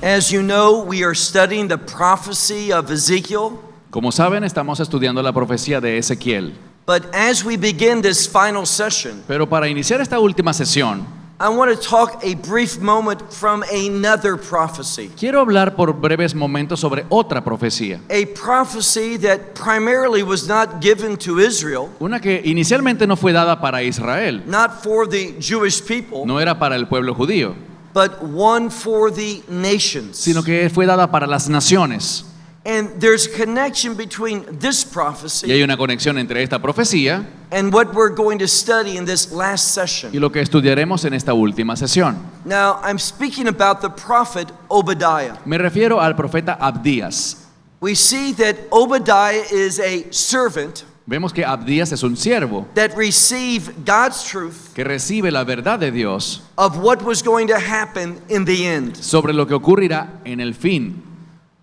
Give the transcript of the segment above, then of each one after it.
As you know, we are studying the prophecy of Ezekiel. Como saben, estamos estudiando la profecía de Ezequiel. But as we begin this final session, Pero para iniciar esta última sesión, I want to talk a brief moment from another prophecy. quiero hablar por breves momentos sobre otra profecía. A prophecy that primarily was not given to Israel, Una que inicialmente no fue dada para Israel, not for the Jewish people, no era para el pueblo judío, but one for the nations. sino que fue dada para las naciones. And there's a connection between this Y hay prophecy una conexión entre esta profecía and what we're going to study in this last session. y lo que estudiaremos en esta última sesión. Now, I'm speaking about the prophet Obadiah. Me refiero al profeta Abdías. We see that Obadiah is a servant Vemos que Abdías es un siervo that received God's truth que recibe la verdad de Dios of what was going to happen in the end. sobre lo que ocurrirá en el fin.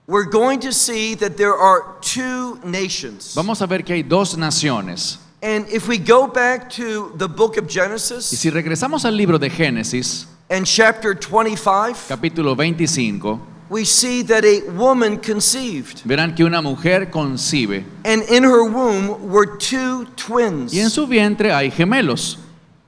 We're going to see that there are two nations. Vamos a ver que hay dos naciones. And if we go back to the book of Y Genesis si regresamos al libro de Génesis, and chapter 25, capítulo 25, we see that a woman conceived, verán que una mujer concibe and in her womb were two twins. y en su vientre hay gemelos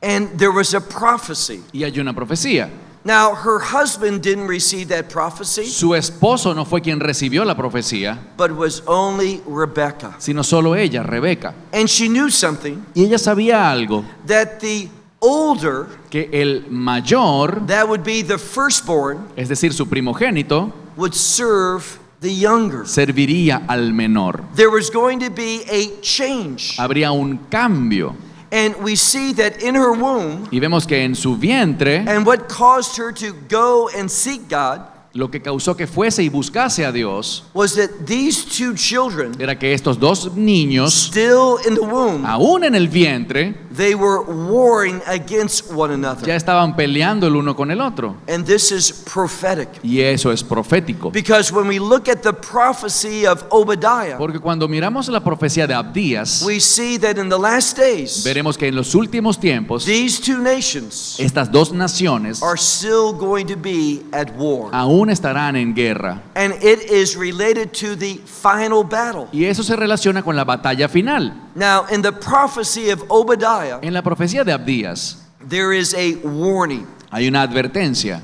And there was a prophecy. y hay una profecía. Now, her husband didn't receive that prophecy, Su esposo no fue quien recibió la profecía, but was only Rebekah. sino solo ella, Rebeca. And she knew something, Y ella sabía algo, that the older, que el mayor, that would be the firstborn, es decir, su primogénito, would serve the younger. serviría al menor. There was going to be a change. Habría un cambio. And we see that in her womb, Y vemos que en su vientre, and what caused her to go and seek God, lo que causó que fuese y buscase a Dios, was that these two children, era que estos dos niños, still in the womb, aún en el vientre, they were warring against one another. ya estaban peleando el uno con el otro. And this is prophetic. Y eso es profético. Because when we look at the prophecy of Obadiah, Porque cuando miramos la profecía de Abdías, we see that in the last days, veremos que en los últimos tiempos, these two nations estas dos naciones are still going to be at war. aún estarán en guerra. And it is related to the final battle. Y eso se relaciona con la batalla final. Now, in the prophecy of Obadiah, En la profecía de Abdías there is a warning. hay una advertencia.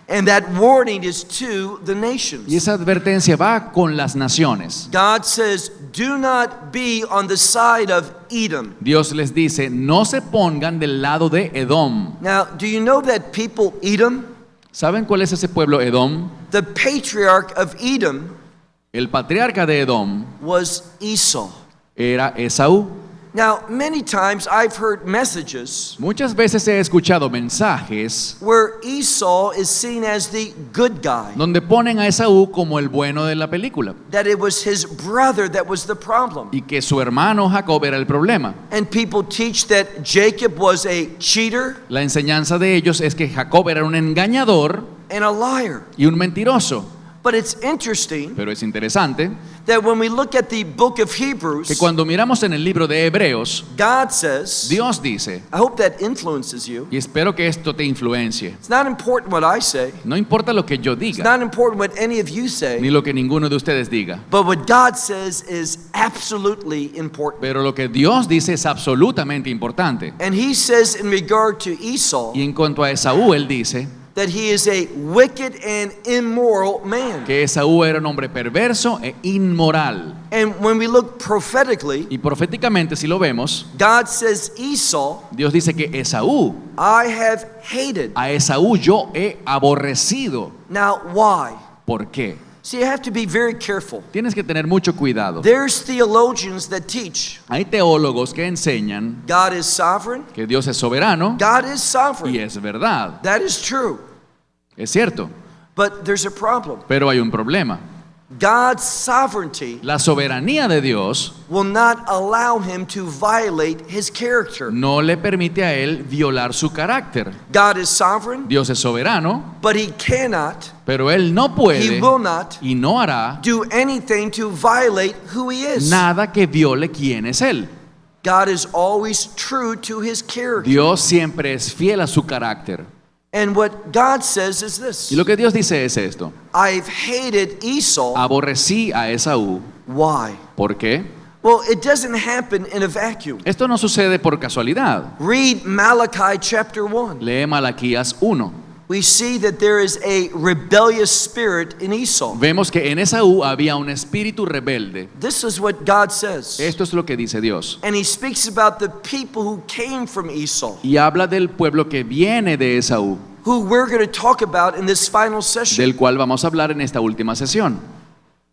And that warning is to the Y nations. esa advertencia va con las naciones. God says, do not be on the side of Edom. Dios les dice, no se pongan del lado de Edom. Now, do you know that people, Edom, ¿Saben cuál es ese pueblo Edom? the patriarch of Edom El patriarca de Edom was Esau. era Esaú. Now, many times I've heard messages Muchas veces he escuchado mensajes where Esau is seen as the good guy, donde ponen a Esaú como el bueno de la película that it was his brother that was the problem. y que su hermano Jacob era el problema. And people teach that Jacob was a cheater La enseñanza de ellos es que Jacob era un engañador and a liar. y un mentiroso. But it's interesting Pero es interesante that when we look at the book of que Hebrews, cuando miramos en el libro de Hebreos, God says, Dios dice, I hope that influences you. y espero que esto te influencie, It's not important what I say. no importa lo que yo It's diga, not important what any of you say. ni lo que ninguno de ustedes diga, But what God says is absolutely important. pero lo que Dios dice es absolutamente importante. And he says in regard to Esau Y en cuanto a Esaú, él dice that he is a wicked and immoral man. que Esaú era un hombre perverso e inmoral. And when we look prophetically, Y proféticamente, si lo vemos, God says Esau, Dios dice que Esaú, I have hated. a Esaú yo he aborrecido. Now, why? ¿Por qué? See, you have to be very careful. Tienes que tener mucho cuidado. There's theologians that teach Hay teólogos que enseñan God is sovereign. que Dios es soberano God is y sovereign. es verdad. That is true. Es cierto, But there's a problem. pero hay un problema. God's sovereignty La soberanía de Dios will not allow him to violate his character. no le permite a él violar su carácter. God is sovereign, Dios es soberano, but he cannot, pero él no he puede will not y no hará do anything to violate who he is. nada que viole quién es él. God is always true to his character. Dios siempre es fiel a su carácter. And what God says is this: Y lo que Dios dice es esto: I've hated Esau. aborrecí a Esaú. Why? ¿Por qué? Well, it doesn't happen in a vacuum. Esto no sucede por casualidad. Read Malachi chapter 1. Lee Malaquías 1. We see that there is a rebellious spirit in Esau. Vemos que en Esaú había un espíritu rebelde. This is what God says. Esto es lo que dice Dios. And he speaks about the people who came from Esau, Y habla del pueblo que viene de Esaú, who we're going to talk about in this final session. del cual vamos a hablar en esta última sesión.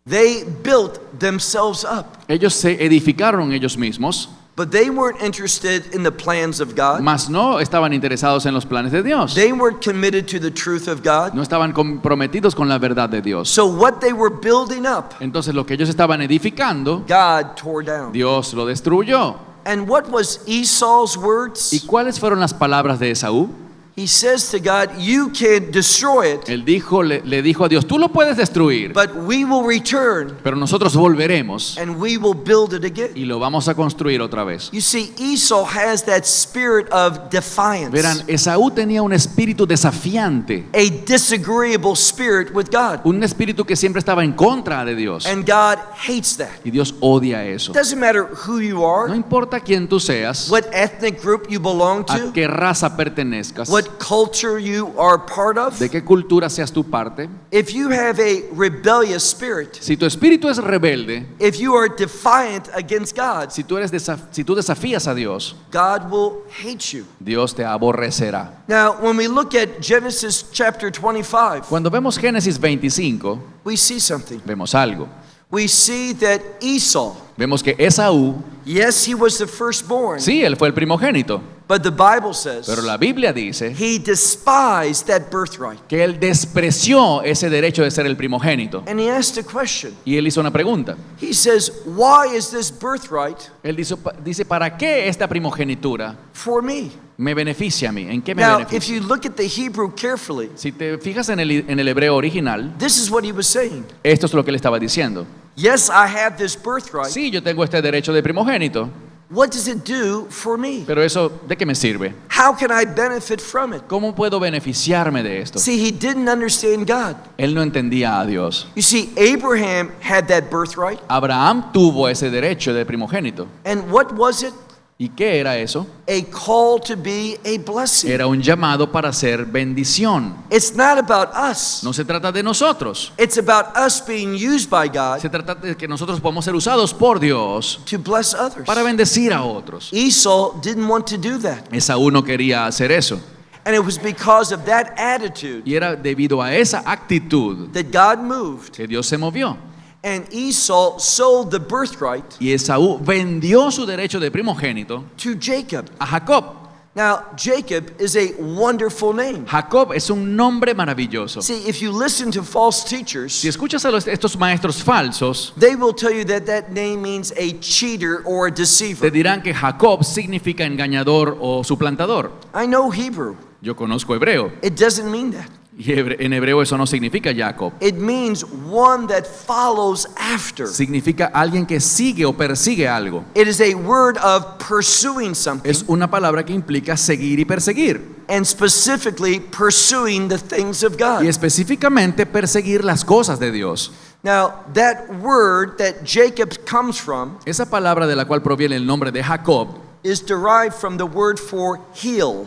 They built themselves up, Ellos se edificaron ellos mismos, but they weren't interested in the plans of God. mas no estaban interesados en los planes de Dios. They weren't committed to the truth of God. No estaban comprometidos con la verdad de Dios. So what they were building up, Entonces lo que ellos estaban edificando, God tore down. Dios lo destruyó. And what was Esau's ¿Y words? cuáles fueron las palabras de Esaú? He says to God, you can destroy it, Él dijo, le dijo a Dios, tú lo puedes destruir, but we will return pero nosotros volveremos and we will build it again. y lo vamos a construir otra vez. You see, Esau has that spirit of defiance, Verán, Esaú tenía un espíritu desafiante, a disagreeable spirit with God. un espíritu que siempre estaba en contra de Dios. And God hates that. Y Dios odia eso. It doesn't matter who you No are, importa quién tú seas, what ethnic group you belong a to, qué raza pertenezcas, what culture you are part of. de qué cultura seas tu parte. If you have a rebellious spirit, Si tu espíritu es rebelde, if you are defiant against God, si tú desafías a Dios, God will hate you. Dios te aborrecerá. Now, when we look at Genesis chapter 25, Cuando vemos Génesis 25, we see something. vemos algo. We see that Esau, Vemos que Esaú, yes, he was the firstborn, sí, él fue el primogénito, but the Bible says pero la Biblia dice he despised that birthright. que él despreció ese derecho de ser el primogénito. And he asked a question. Y él hizo una pregunta. He says, why is this birthright Él dice, ¿para qué esta primogenitura for me? me beneficia a mí? ¿En qué me Now, if beneficia? you look at the Hebrew carefully, Si te fijas en el hebreo original, this is what he was saying. esto es lo que él estaba diciendo. Yes, I have this birthright. Sí, yo tengo este derecho de primogénito, What does it do for me? pero eso, ¿de qué me sirve? How can I benefit from it? ¿Cómo puedo beneficiarme de esto? See, he didn't understand God. Él no entendía a Dios. You see, Abraham had that birthright. Abraham tuvo ese derecho de primogénito. And what was it? ¿Y qué era eso? A call to be a blessing. Era un llamado para ser bendición. It's not about us. No se trata de nosotros. It's about us being used by God Se trata de que nosotros podamos ser usados por Dios to bless others. para bendecir a otros. Esau didn't want to do that. Esaú no quería hacer eso. And it was because of that attitude Y era debido a esa actitud that God moved. que Dios se movió. And Esau sold the birthright Y Esaú vendió su derecho de primogénito to Jacob. a Jacob. Now, Jacob is a wonderful name. Jacob es un nombre maravilloso. See, if you listen to false Si teachers, escuchas a estos maestros falsos, they will tell you that that name means a cheater or a te deceiver. dirán que Jacob significa engañador o suplantador. I know Hebrew. Yo conozco hebreo. It doesn't mean that. Y en hebreo eso no significa Jacob. It means one that follows after. Significa alguien que sigue o persigue algo. It is a word of pursuing something, Es una palabra que implica seguir y perseguir. and specifically pursuing the things of Y God. específicamente perseguir las cosas de Dios. Now, that word that Jacob comes from Esa palabra de la cual proviene el nombre de Jacob is derived from the word for heel.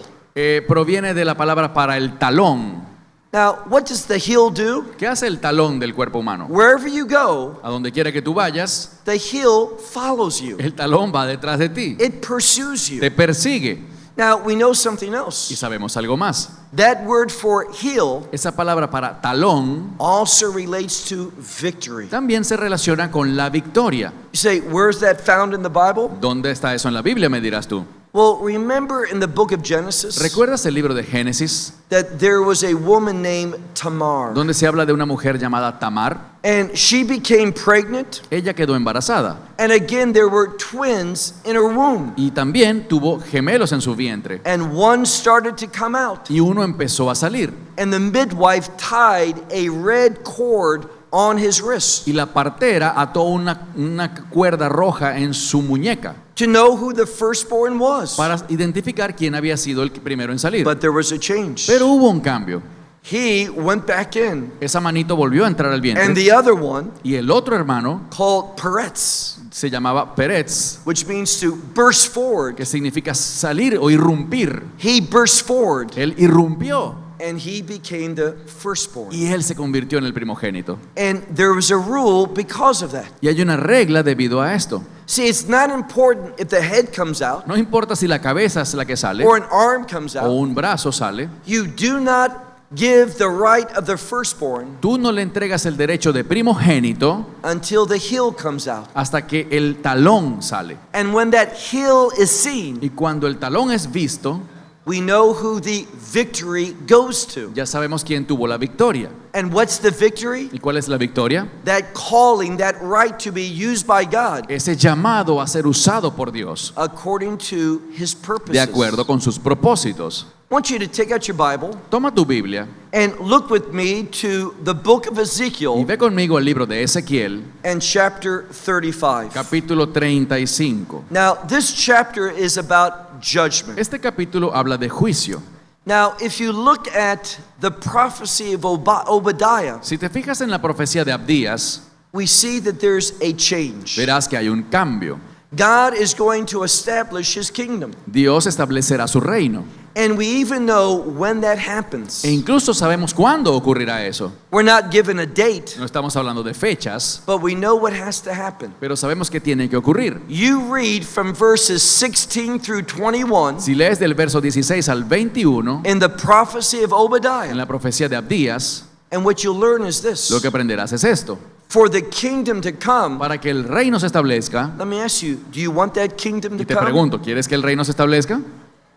proviene de la palabra para el talón. Now, what does the heel do? ¿Qué hace el talón del cuerpo humano? Wherever you go, A donde quiera que tú vayas, the heel follows you. el talón va detrás de ti. It pursues you. Te persigue. Now, we know something Y else. sabemos algo más. That word for heel Esa palabra para talón also relates to victory. también se relaciona con la victoria. You say, where's that found in the Bible? ¿Dónde está eso en la Biblia, me dirás tú? Well, remember in the book of Genesis ¿Recuerdas el libro de Génesis, that there was a woman named Tamar, donde se habla de una mujer llamada Tamar? and she became pregnant, Ella quedó embarazada and again there were twins in her womb, y también tuvo gemelos en su vientre. and one started to come out, Y uno empezó a salir. and the midwife tied a red cord on his wrist Y la partera ató una cuerda roja en su muñeca to know who the firstborn was. para identificar quién había sido el primero en salir. But there was a change. Pero hubo un cambio. He went back in, Esa manito volvió a entrar al and vientre. the other one, Y el otro hermano called Peretz, se llamaba Peretz, which means to burst forward, que significa salir o irrumpir. he burst forward, Él irrumpió and he became the firstborn. y él se convirtió en el primogénito. And there was a rule because of that. Y hay una regla debido a esto. See, it's not important if the head comes out No importa si la cabeza es la que sale or an arm comes o out. un brazo sale, You do not give the right of the firstborn tú no le entregas el derecho de primogénito until the heel comes out. hasta que el talón sale. And when that heel is seen, Y cuando el talón es visto, we know who the victory goes to. ya sabemos quién tuvo la victoria. And what's the victory? ¿Y cuál es la victoria? That calling, that right to be used by God Ese llamado a ser usado por Dios according to his de purposes. acuerdo con sus propósitos. I want you to take out your Bible Toma tu Biblia and look with me to the book of y Ezekiel ve conmigo al libro de Ezequiel, and chapter 35. capítulo 35. Now, this chapter is about judgment. Este capítulo habla de juicio. Now, if you look at the prophecy of Obadiah, Si te fijas en la profecía de Abdías, we see that there's a change. verás que hay un cambio. God is going to establish his kingdom. Dios establecerá su reino. And we even know when that happens. E incluso sabemos cuándo ocurrirá eso. We're not given a date, No estamos hablando de fechas, but we know what has to happen. pero sabemos que tiene que ocurrir. You read from verses 16 through 21 Si lees del verso 16 al 21, in the prophecy of en Obadiah, la profecía de Abdías, and what you'll learn is this. lo que aprenderás es esto. For the kingdom to come, Para que el reino se establezca, let me ask you, do you want that kingdom to y te come? pregunto, ¿quieres que el reino se establezca?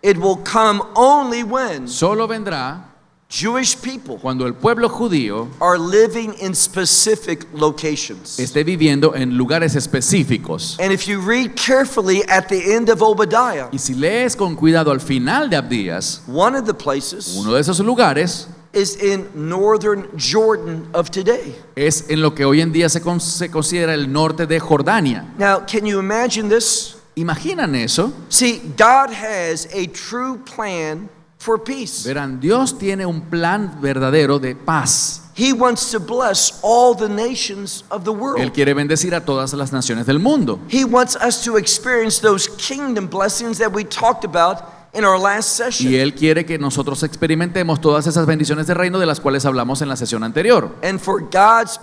It will come only when Solo vendrá Jewish people cuando el pueblo judío are living in specific locations. esté viviendo en lugares específicos. And if you read carefully at the end of Obadiah, Y si lees con cuidado al final de Abdías, one of the places uno de esos lugares is in northern Jordan of today. es en lo que hoy en día se considera el norte de Jordania. Now, can you imagine this? ¿Imaginan eso? See, God has a true plan for peace. Verán, Dios tiene un plan verdadero de paz. He wants to bless all the nations of the Él world. quiere bendecir a todas las naciones del mundo. He wants us to experience those kingdom blessings that we talked about in our last session. Y Él quiere que nosotros experimentemos todas esas bendiciones del reino de las cuales hablamos en la sesión anterior. And for God's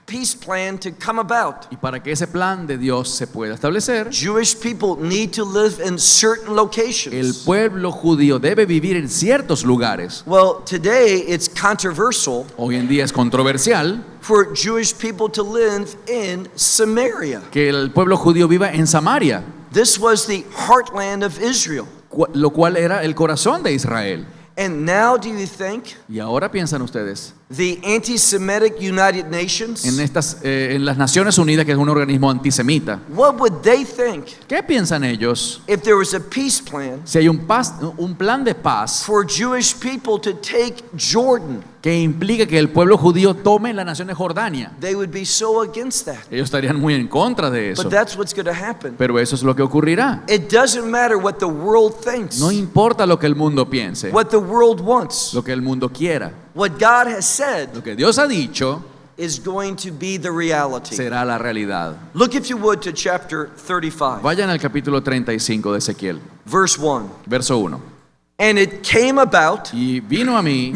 peace plan to come about, Y para que ese plan de Dios se pueda establecer, Jewish people need to live in certain locations. el pueblo judío debe vivir en ciertos lugares. Well, today it's controversial Hoy en día es controversial for Jewish people to live in Samaria. que el pueblo judío viva en Samaria, This was the heartland of Israel. lo cual era el corazón de Israel. And now do you think Y ahora piensan ustedes, the anti-Semitic United Nations, en las Naciones Unidas, que es un organismo antisemita, what would they think ¿qué piensan ellos if there was a peace plan si hay un plan de paz for Jewish people to take Jordan? que implica que el pueblo judío tome la nación de Jordania? They would be so against that. Ellos estarían muy en contra de eso. But that's what's going to happen. Pero eso es lo que ocurrirá. It doesn't matter what the world thinks, No importa lo que el mundo piense, what the world wants. lo que el mundo quiera. What God has said Lo que Dios ha dicho is going to be the reality. será la realidad. Look, if you would, to chapter 35, Vayan al capítulo 35 de Ezequiel, verse 1. verso 1. And it came about, Y vino a mí,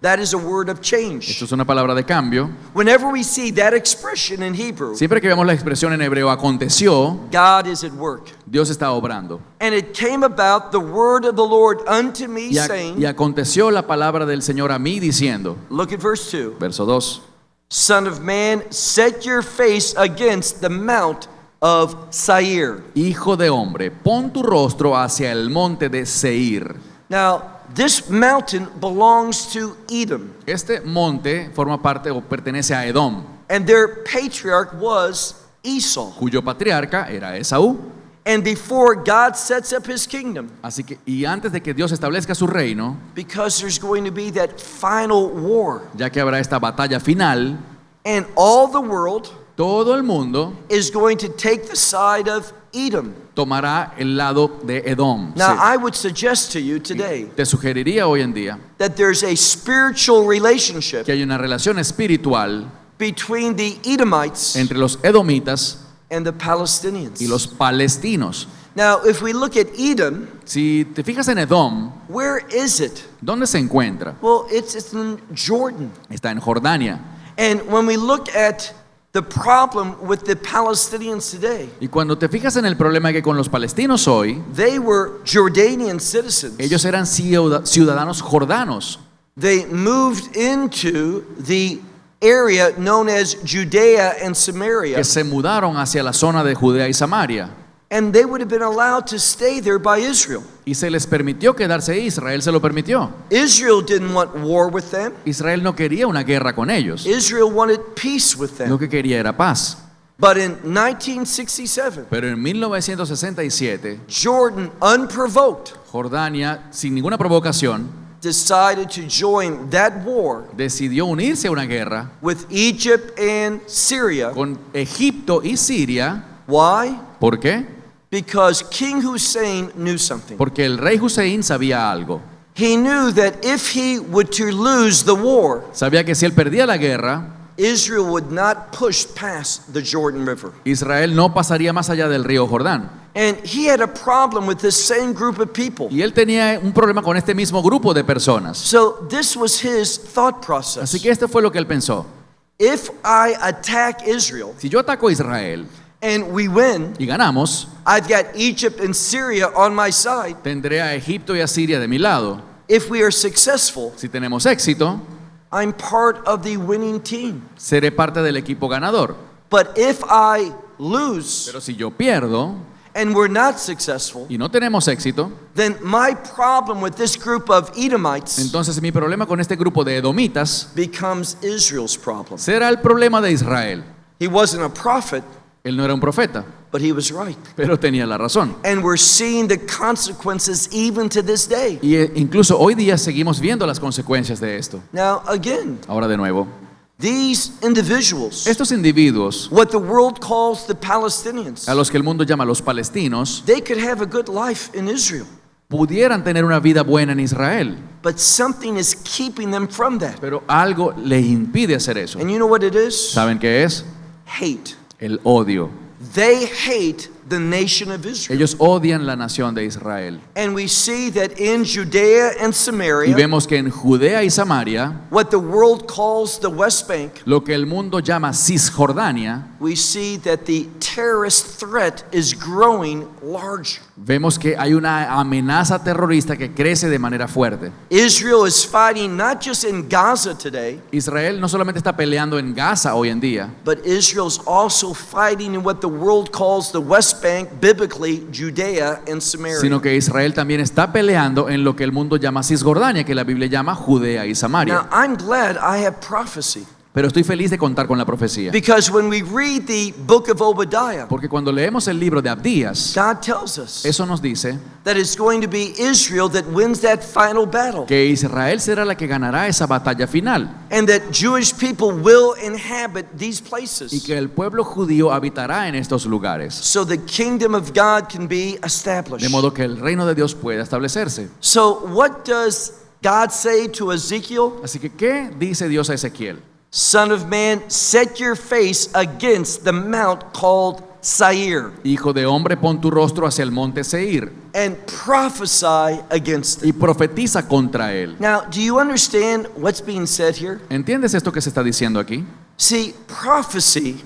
that is a word of change. esto es una palabra de cambio. Whenever we see that expression in Hebrew, Siempre que vemos la expresión en hebreo aconteció, God is at work. Dios está obrando. And it came about the word of the Lord unto me, Y saying, aconteció la palabra del Señor a mí diciendo, look at verse 2. verso 2, Son of man, set your face against the mount of Seir. Hijo de hombre, pon tu rostro hacia el monte de Seir. Now, this mountain belongs to Edom, Este monte forma parte o pertenece a Edom, and their patriarch was Esau. cuyo patriarca era Esaú. And before God sets up his kingdom, Así que, y antes de que Dios establezca su reino, because there's going to be that final war, ya que habrá esta batalla final, and all the world todo el mundo is going to take the side of Edom. tomará el lado de Edom. Now, Sí. I would suggest to you today Te sugeriría hoy en día that there's a spiritual relationship que hay una relación espiritual between the Edomites entre los edomitas and the Palestinians. y los palestinos. Now, if we look at Edom, Si te fijas en Edom, where is it? ¿dónde se encuentra? Well, it's in Jordan. Está en Jordania. And when we look at the problem with the Palestinians today, Y cuando te fijas en el problema que hay con los palestinos hoy, they were Jordanian citizens. ellos eran ciudadanos jordanos. They moved into the area known as Judea and Samaria, Que se mudaron hacia la zona de Judea y Samaria and they would have been allowed to stay there by Israel. y se les permitió quedarse ahí. Israel se lo permitió. Israel didn't want war with them. Israel no quería una guerra con ellos. Israel wanted peace with Lo them. que quería era paz. But in 1967, Pero en 1967, Jordan, unprovoked, Jordania, sin ninguna provocación, decided to join that war decidió unirse a una guerra with Egypt and Syria. con Egipto y Siria. Why? ¿Por qué? Because King Hussein knew something. Porque el rey Hussein sabía algo. He knew that if he would to lose the war, Sabía que si él perdía la guerra, Israel would not push past the Jordan River. Israel no pasaría más allá del río Jordán. And he had a problem with this same group of people. Y él tenía un problema con este mismo grupo de personas. So this was his thought process. Así que esto fue lo que él pensó. If I attack Israel Si yo ataco a Israel and we win, y ganamos, I've got Egypt and Syria on my side. tendré a Egipto y a Siria de mi lado. If we are successful, Si tenemos éxito, I'm part of the winning team. seré parte del equipo ganador. But if I lose Pero si yo pierdo and we're not successful, y no tenemos éxito, then my problem with this group of Edomites entonces mi problema con este grupo de edomitas becomes Israel's problem. será el problema de Israel. He wasn't a prophet, Él no era un profeta, but he was right. pero tenía la razón. And we're seeing the consequences even to this day. Y incluso hoy día seguimos viendo las consecuencias de esto. Now, again, Ahora de nuevo, these individuals, estos individuos, what the world calls the Palestinians, a los que el mundo llama los palestinos, they could have a good life in Israel, pudieran tener una vida buena en Israel, but something is keeping them from that. pero algo les impide hacer eso. And you know what it is? ¿Saben qué es? Hate. El odio. They hate the nation of Israel. Ellos odian la nación de Israel. And we see that in Judea and Y Samaria, vemos que en Judea y Samaria, what the world calls the West Bank, lo que el mundo llama Cisjordania, we see that the terrorist threat is growing larger. vemos que hay una amenaza terrorista que crece de manera fuerte. Israel is fighting not just in Gaza today, Israel no solamente está peleando en Gaza hoy en día, but Israel's also fighting in what the world calls the West Bank, biblically Judea and Samaria. sino que Israel también está peleando en lo que el mundo llama Cisjordania, que la Biblia llama Judea y Now, Samaria. I'm glad I have prophecy, Pero estoy feliz de contar con la profecía, because when we read the book of Obadiah, porque cuando leemos el libro de Abdías, God tells us eso nos dice that it's going to be Israel that wins that final battle, que Israel será la que ganará esa batalla final and that Jewish people will inhabit these y places, que el pueblo judío habitará en estos lugares, so the kingdom of God can be established. de modo que el reino de Dios pueda establecerse. So what does God say to Ezekiel? Así que, ¿qué dice Dios a Ezequiel? Son of man, set your face against the mount called Seir, Hijo de hombre, pon tu rostro hacia el monte Seir and prophesy against it. y profetiza contra él. Now, do you understand what's being said here? ¿Entiendes esto que se está diciendo aquí? See, prophecy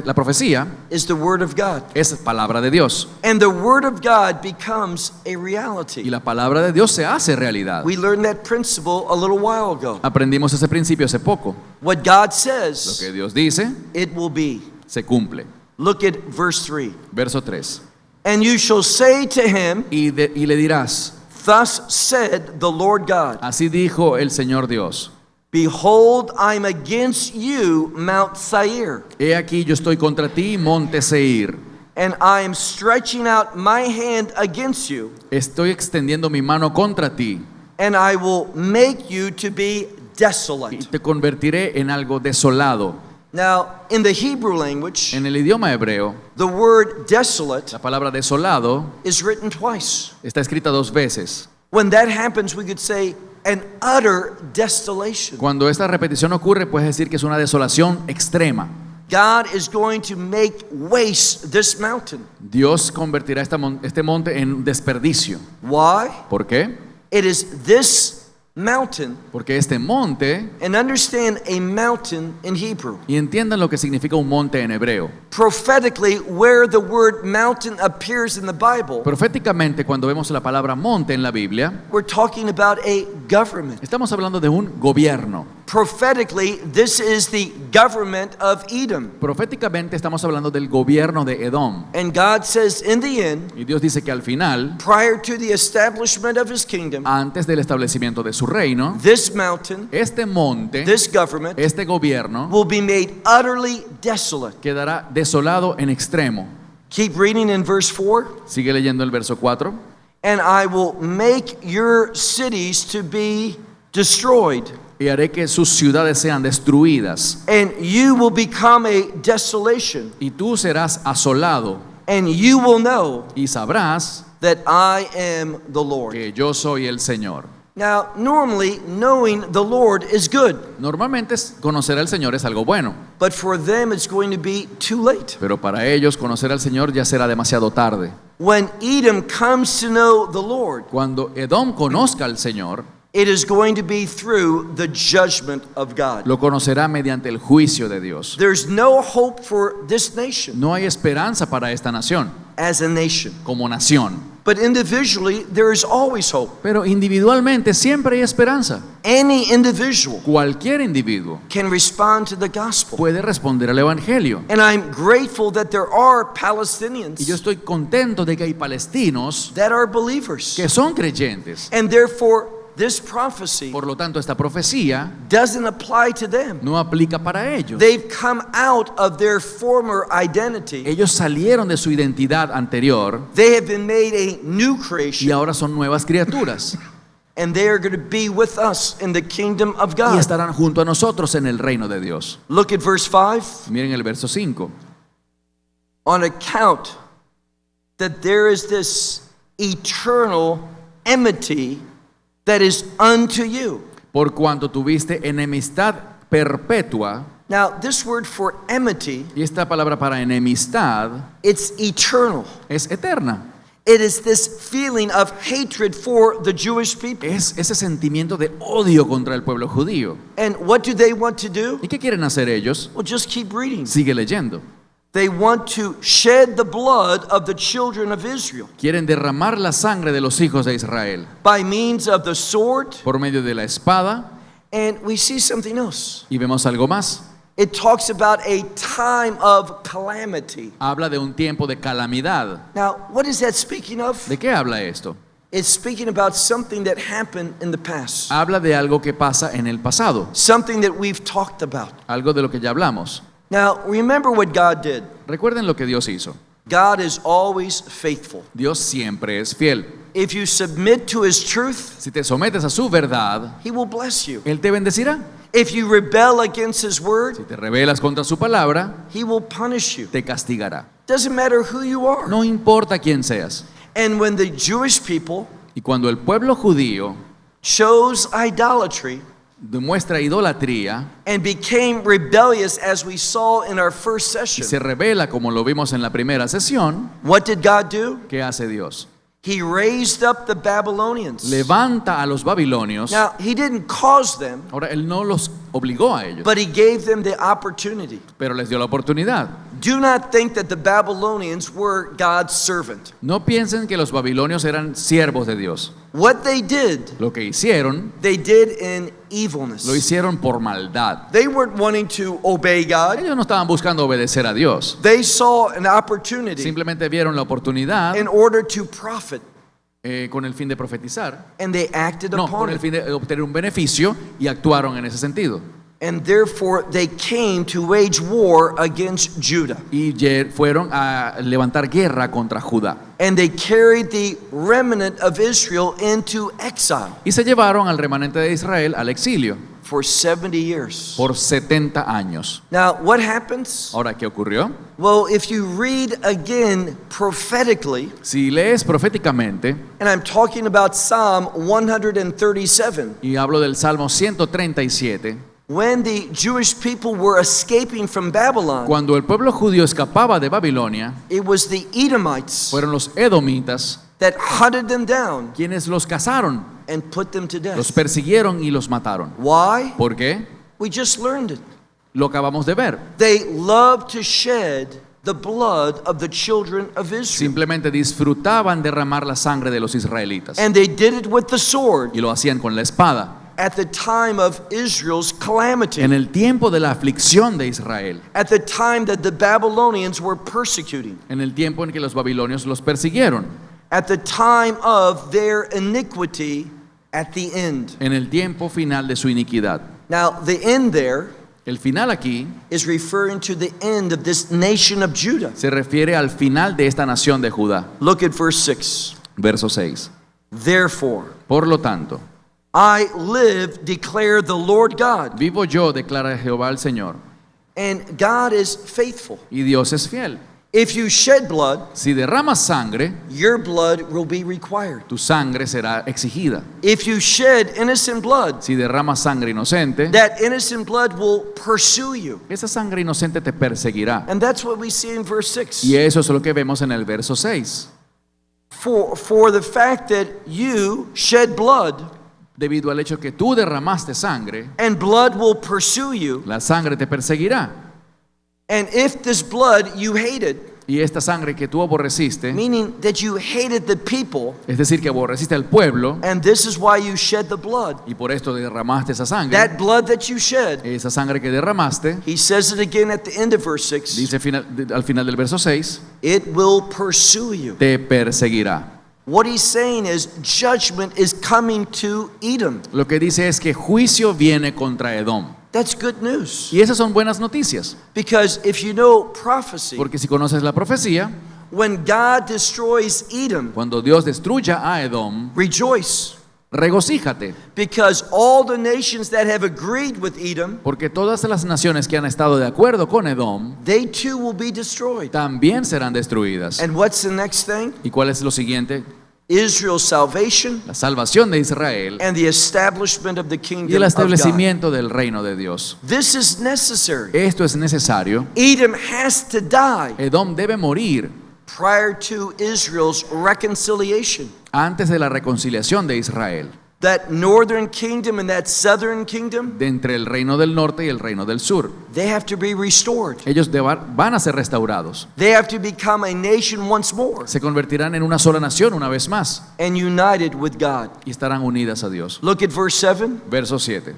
La profecía is the word of God, es palabra de Dios and the word of God becomes a y reality. la palabra de Dios se hace realidad. We learned that principle a little while ago. Aprendimos ese principio hace poco. What God Lo says, que Dios dice it will be. se cumple. Look at verse 3. Verso 3. And you shall say to him, Y le dirás, thus said the Lord God, así dijo el Señor Dios. behold, I'm against you, Mount Seir, He aquí yo estoy contra ti, monte Seir. and I am stretching out my hand against you, Estoy extendiendo mi mano contra ti and I will make you to be y desolate. te convertiré en algo desolado. Now, in the Hebrew language, En el idioma hebreo, the word desolate la palabra desolado is written twice. está escrita 2 veces. When that happens, we could say an utter desolation. Cuando esta repetición ocurre, puedes decir que es una desolación extrema. God is going to make waste this mountain. Dios convertirá este monte en desperdicio. Why? ¿Por qué? It is this mountain, Porque este monte, and understand a mountain in Hebrew. y entiendan lo que significa un monte en hebreo. Prophetically, where the word mountain appears in the Bible, Proféticamente, cuando vemos la palabra monte en la Biblia, we're talking about a government. estamos hablando de un gobierno. Prophetically, this is the government of Edom. Proféticamente estamos hablando del gobierno de Edom. And God says in the end, Y Dios dice que al final, prior to the establishment of his kingdom, antes del establecimiento de su reino, this mountain, este monte, this government, este gobierno, will be made utterly desolate. quedará desolado en extremo. Keep reading in verse 4. Sigue leyendo el verso 4. And I will make your cities to be destroyed, Y haré que sus ciudades sean destruidas. and you will become a desolation, Y tú serás asolado. and you will know Y sabrás that I am the Lord. que yo soy el Señor. Now, normally, knowing the Lord is good, Normalmente conocer al Señor es algo bueno. but for them it's going to be too late. Pero para ellos conocer al Señor ya será demasiado tarde. When Edom comes to know the Lord, Cuando Edom conozca al Señor, it is going to be through the judgment of God. lo conocerá mediante el juicio de Dios. There's no hope for this nation No hay esperanza para esta nación, as a nation, como nación. but individually there is always hope. Pero individualmente siempre hay esperanza. Any individual Cualquier individuo can respond to the gospel. puede responder al Evangelio. And I'm grateful that there are Y yo Palestinians estoy contento de que hay palestinos that are believers. que son creyentes. And therefore, this prophecy Por lo tanto, esta profecía doesn't apply to them. no aplica para ellos. They've come out of their former identity. Ellos salieron de su identidad anterior They have been made a new y creation. ahora son nuevas criaturas. And they are going to be with us in the kingdom of Y God. estarán junto a nosotros en el reino de Dios. Look at verse 5. Miren el verso 5. On account that there is this eternal enmity that is unto you. Por cuanto tuviste enemistad perpetua, Now, this word for enmity, y esta palabra para enemistad it's eternal. es eterna. It is this feeling of hatred for the Jewish people. Es ese sentimiento de odio contra el pueblo judío. And what do they want to do? ¿Y qué quieren hacer ellos? Well, just keep reading. Sigue leyendo. They want to shed the blood of the children of Israel Quieren derramar la sangre de los hijos de Israel by means of the sword. por medio de la espada. And we see something else. Y vemos algo más. It talks about a time of calamity. Habla de un tiempo de calamidad. Now, what is that speaking of? ¿De qué habla esto? It's speaking about something that happened in the past, Habla de algo que pasa en el pasado. something that we've talked about. Algo de lo que ya hablamos. Now, remember what God did. Recuerden lo que Dios hizo. God is always faithful. Dios siempre es fiel. If you submit to His truth, Si te sometes a su verdad, He will bless you. Él te bendecirá. If you rebel against His word, Si te rebelas contra su palabra, He will punish you. te castigará. Doesn't matter who you are. No importa quién seas. And when the Jewish people Y cuando el pueblo judío chose idolatry demuestra idolatría and became rebellious, as we saw in our first y session, se rebela como lo vimos en la primera sesión, what did God do? ¿qué hace Dios? He raised up the Babylonians. Levanta a los babilonios. Now, He didn't cause them, Ahora, Él no los obligó a ellos, but he gave them the opportunity. pero les dio la oportunidad. Do not think that the Babylonians were God's servant. No piensen que los babilonios eran siervos de Dios. What they did They did in evilness. lo hicieron por maldad. They weren't wanting to obey God. Ellos no estaban buscando obedecer a Dios. They saw an opportunity Simplemente vieron la oportunidad in order to profit, con el fin de profetizar. and they acted No, upon con el it. fin de obtener un beneficio y actuaron en ese sentido. And therefore they came to wage war against Judah. Y fueron a levantar guerra contra Judá. And they carried the remnant of Israel into exile Y se llevaron al remanente de Israel al exilio for 70 years. por 70 años. Now, what happens? Ahora, ¿qué ocurrió? Well, if you read again prophetically, Si lees proféticamente, and I'm talking about Psalm 137, y hablo del Salmo 137, when the Jewish people were escaping from Babylon, cuando el pueblo judío escapaba de Babilonia, it was the Edomites fueron los edomitas that hunted them down quienes los cazaron, and put them to los death. persiguieron y los mataron. Why? ¿Por qué? We just learned it. Lo acabamos de ver. They loved to shed the blood of the children of Israel. Simplemente disfrutaban derramar la sangre de los israelitas And they did it with the sword y lo hacían con la espada. at the time of Israel's calamity, En el tiempo de la aflicción de Israel, at the time that the Babylonians were persecuting, en el tiempo en que los babilonios los persiguieron, at the time of their iniquity at the end. en el tiempo final de su iniquidad. Now, the end there El final aquí is referring to the end of this nation of Judah. se refiere al final de esta nación de Judá. Look at verse 6. Verso 6. Therefore, Por lo tanto, I live, declare the Lord God, vivo yo, declara Jehová el Señor, and God is faithful. y Dios es fiel. If you shed blood, Si derramas sangre, your blood will be required. tu sangre será exigida. If you shed innocent blood, Si derramas sangre inocente, that innocent blood will pursue you. esa sangre inocente te perseguirá. And that's what we see in verse 6. Y eso es lo que vemos en el verso 6. For the fact that you shed blood, Debido al hecho que tú derramaste sangre, and blood will pursue you, la sangre te perseguirá. and if this blood you hated, Y esta sangre que tú aborreciste, meaning that you hated the people, es decir, que aborreciste al pueblo, and this is why you shed the blood, y por esto derramaste esa sangre, that blood that you shed, esa sangre que derramaste, he says it again at the end of verse 6, dice al final del verso 6, it will pursue you. te perseguirá. What he's saying is judgment is coming to Edom. Lo que dice es que juicio viene contra Edom. That's good news. Y esas son buenas noticias, Because if you know prophecy, porque si conoces la profecía, when God destroys Edom, cuando Dios destruya a Edom, rejoice. regocíjate, Because all the nations that have agreed with Edom, porque todas las naciones que han estado de acuerdo con Edom they too will be destroyed. también serán destruidas. And what's the next thing? ¿Y cuál es lo siguiente? Israel's salvation La salvación de Israel and the establishment of the y kingdom el of God. establecimiento del reino de Dios. This is necessary. Esto es necesario. Edom has to die Edom debe morir prior to Israel's reconciliation. antes de la reconciliación de Israel, That northern kingdom and that southern kingdom, de entre el reino del norte y el reino del sur. they have to be restored. Ellos van a ser restaurados. They have to become a nation once more Se convertirán en una sola nación una vez más and united with God. y estarán unidas a Dios. Look at verse 7. Verso 7.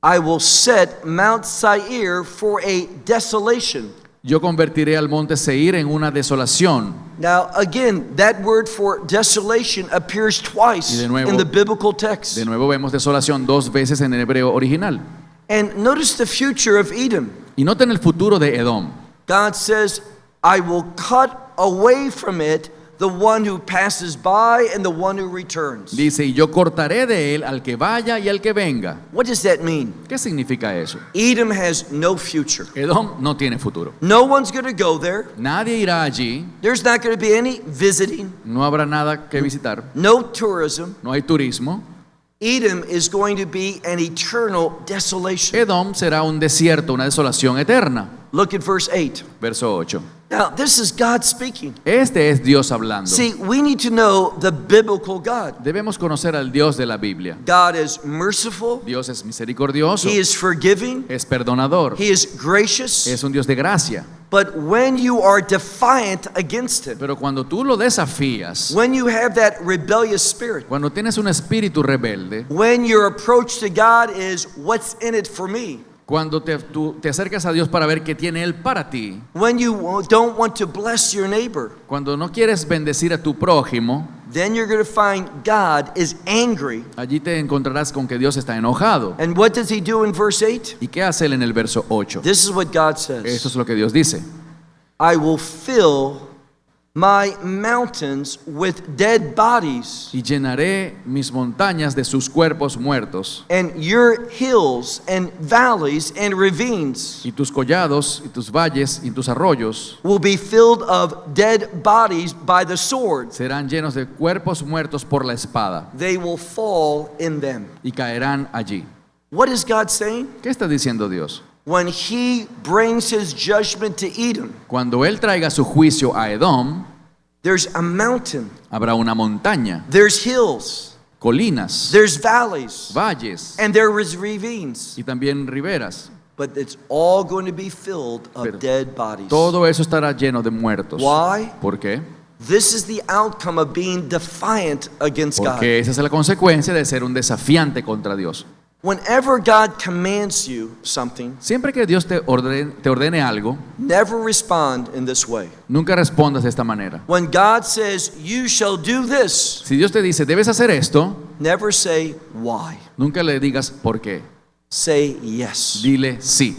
I will set Mount Seir for a desolation. Yo convertiré al monte Seir en una desolación. Now, again, that word for desolation appears twice Y de nuevo- in the biblical text. De nuevo vemos desolación dos veces en el hebreo original. And notice the future of Edom. Y noten el futuro de Edom. God says, I will cut away from it the one who passes by and the one who returns. Dice, y yo cortaré de él al que vaya y al que venga. What does that mean? ¿Qué significa eso? Edom has no future. Edom no tiene futuro. No one's going to go there. Nadie irá allí, There's not going to be any visiting, no habrá nada que visitar, no tourism. no hay turismo. Edom is going to be an eternal desolation. Edom será un desierto, una desolación eterna. Look at verse 8. Verso 8. Now, this is God speaking. Este es Dios hablando. See, we need to know the biblical God. Debemos conocer al Dios de la Biblia. God is merciful. Dios es misericordioso, He is forgiving. es perdonador, He is gracious. es un Dios de gracia. But when you are defiant against Him, Pero cuando tú lo desafías, when you have that rebellious spirit, cuando tienes un espíritu rebelde, when your approach to God is what's in it for me, cuando tú te acercas a Dios para ver qué tiene Él para ti, when you don't want to bless your neighbor, cuando no quieres bendecir a tu prójimo, then you're going to find God is angry. allí te encontrarás con que Dios está enojado. And what does He do in verse 8? ¿Y qué hace Él en el verso 8? This is what God Esto says. es lo que Dios dice. I will fill my mountains with dead bodies, Y llenaré mis montañas de sus cuerpos muertos, and your hills and valleys and ravines y tus collados, y tus valles, y tus arroyos will be filled of dead bodies by the sword. serán llenos de cuerpos muertos por la espada, They will fall in them. y caerán allí. What is God saying? ¿Qué está diciendo Dios? When He brings His judgment to Edom, Cuando Él traiga su juicio a Edom, there's a mountain, habrá una montaña, there's hills, colinas, there's valleys, valles and there is ravines. y también riberas. But it's all going to be filled Pero of dead bodies. Todo eso estará lleno de muertos. Why? ¿Por qué? This is the outcome of being defiant against God. Porque esa es la consecuencia de ser un desafiante contra Dios. Whenever God commands you something, Siempre que Dios te ordene algo, never respond in this way. nunca respondas de esta manera. When God says, you shall do this, Si Dios te dice, debes hacer esto, never say why. nunca le digas por qué. Say yes. Dile sí.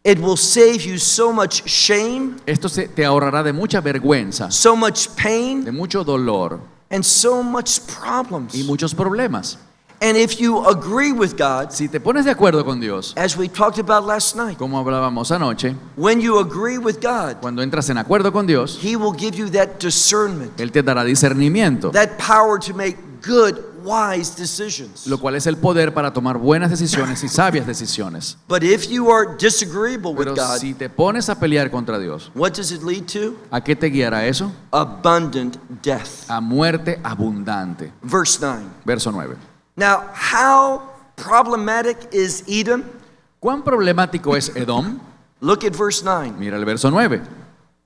It will save you so much shame, Esto te ahorrará de mucha vergüenza, so much de pain, mucho dolor and so much problems. y muchos problemas. And if you agree with God, Si te pones de acuerdo con Dios, as we talked about last night, como hablábamos anoche, when you agree with God, cuando entras en acuerdo con Dios, He will give you that discernment, Él te dará discernimiento, that power to make good, wise decisions. lo cual es el poder para tomar buenas decisiones y sabias decisiones. But if you are disagreeable with Pero God, si te pones a pelear contra Dios, what does it lead to? ¿a qué te guiará eso? Abundant death. A muerte abundante. Verse 9. Verso 9. Now, how problematic is Edom? ¿Cuán problemático es Edom? Look at verse 9. Mira el verso 9.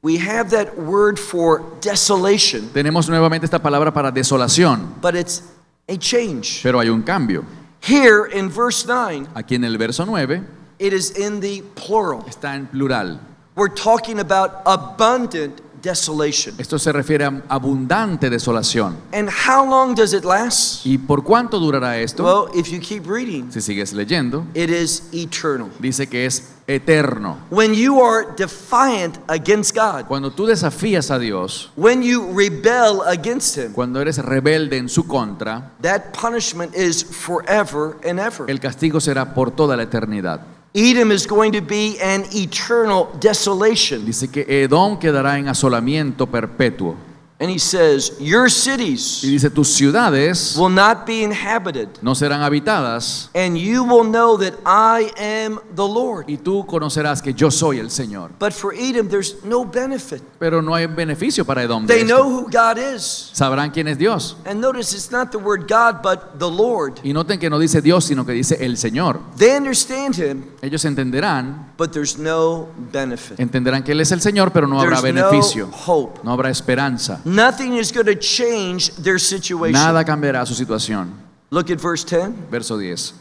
We have that word for desolation, Tenemos nuevamente esta palabra para desolación, but it's a change. pero hay un cambio. Here in verse 9, Aquí en el verso 9 it is in the plural. está en plural. We're talking about abundant desolation. Esto se refiere a abundante desolación. And how long does it last? ¿Y por cuánto durará esto? Well, if you keep reading, Si sigues leyendo, it is eternal. dice que es eterno. When you are defiant against God, Cuando tú desafías a Dios, when you rebel against Him, cuando eres rebelde en su contra, that punishment is forever and ever. el castigo será por toda la eternidad. Edom is going to be an eternal desolation. Dice que Edom quedará en asolamiento perpetuo. And he says, your Y cities dice, tus ciudades will not be inhabited, no serán habitadas, and you will know that I am the Lord. y tú conocerás que yo soy el Señor. But for Edom, there's no benefit. Pero no hay beneficio para Edom de They know esto. who God is. Sabrán quién es Dios. And notice it's not the word God, but the Lord. Y noten que no dice Dios, sino que dice el Señor. They understand Him, Ellos entenderán but there's no benefit. que Él es el Señor, pero no habrá There's no beneficio, hope. no habrá esperanza. Nothing is going to change their situation. Nada cambiará su situación. Look at verse 10. Verso 10.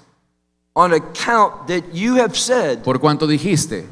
On account that you have said, Por cuanto dijiste,